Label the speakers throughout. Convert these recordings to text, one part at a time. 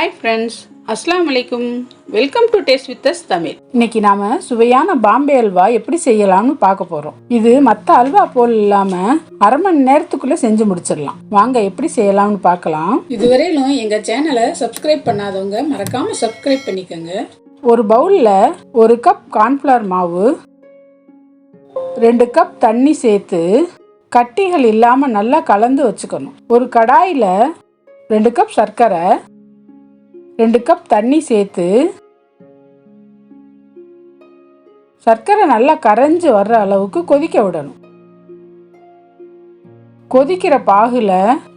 Speaker 1: Hi friends, அஸ்ஸலாமு அலைக்கும். Welcome to taste with us Tamil. இன்னைக்கு நாம சுவையான பாம்பே அல்வா எப்படி செய்யலாம்னு பார்க்க போறோம். இது மற்ற அல்வா போல் இல்லாம அரை மணி நேரத்துக்குள்ள செஞ்சு முடிச்சிடலாம். வாங்க எப்படி செய்யலாம்னு பார்க்கலாம். இதுவரையிலும் எங்க சேனலை சப்ஸ்கிரைப் பண்ணாதவங்க மறக்காம சப்ஸ்கிரைப் பண்ணிக்கோங்க. ஒரு பவுல்ல 1 கப் கார்ன்ஃப்ளவர் மாவு, 2 கப் தண்ணி சேர்த்து கட்டிகள் இல்லாம நல்லா கலந்து வச்சுக்கணும். ஒரு கடாயில 2 கப் சர்க்கரை, 2 கப் தண்ணி சேர்த்து சர்க்கரை நல்லா கரைஞ்சி வர்ற அளவுக்கு கொதிக்க விடணும். கொதிக்கிற பாகுல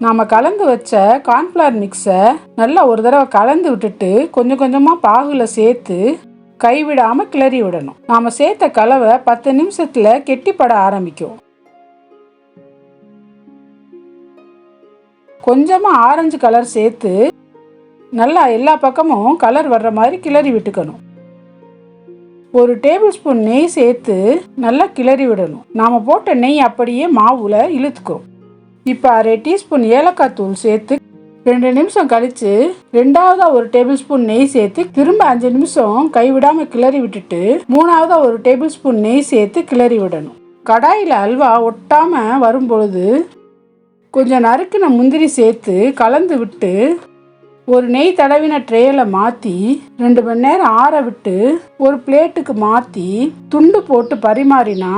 Speaker 1: நாம கலந்து வச்ச கார்ன்ஃப்ளவர் மிக்ஸை நல்லா ஒரு தடவை கலந்து விட்டுட்டு கொஞ்சம் கொஞ்சமா பாகுல சேர்த்து கைவிடாம கிளறி விடணும். நாம சேர்த்த கலவை 10 நிமிஷத்துல கெட்டிப்பட ஆரம்பிக்கும். கொஞ்சமா ஆரஞ்சு கலர் சேர்த்து நல்லா எல்லா பக்கமும் கலர் வர்ற மாதிரி கிளறி விட்டுக்கணும். 1 டேபிள் ஸ்பூன் நெய் சேர்த்து நல்லா கிளறி விடணும். நாம போட்ட நெய் அப்படியே மாவுல இழுத்துக்கும். இப்போ 1/2 டீஸ்பூன் ஏலக்காய் தூள் சேர்த்து 2 நிமிஷம் கழிச்சு 2வது 1 டேபிள் ஸ்பூன் நெய் சேர்த்து திரும்ப 5 நிமிஷம் கைவிடாம கிளறி விட்டுட்டு 3வது 1 டேபிள் ஸ்பூன் நெய் சேர்த்து கிளறி விடணும். கடாயில அல்வா ஒட்டாம வரும்பொழுது கொஞ்சம் நறுக்கின முந்திரி சேர்த்து கலந்து விட்டு ஒரு நெய் தடவின ட்ரேல மாற்றி 2 மணி நேரம் ஆற விட்டு ஒரு பிளேட்டுக்கு மாற்றி துண்டு போட்டு பரிமாறினா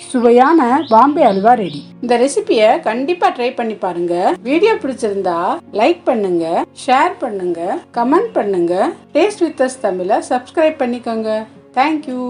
Speaker 1: சுவையான பாம்பே அல்வா ரெடி. இந்த ரெசிபியை கண்டிப்பாக ட்ரை பண்ணி பாருங்க. வீடியோ பிடிச்சிருந்தா லைக் பண்ணுங்க, ஷேர் பண்ணுங்க, கமெண்ட் பண்ணுங்க. டேஸ்ட் வித் அஸ் தமிழை சப்ஸ்கிரைப் பண்ணிக்கோங்க. தேங்க்யூ.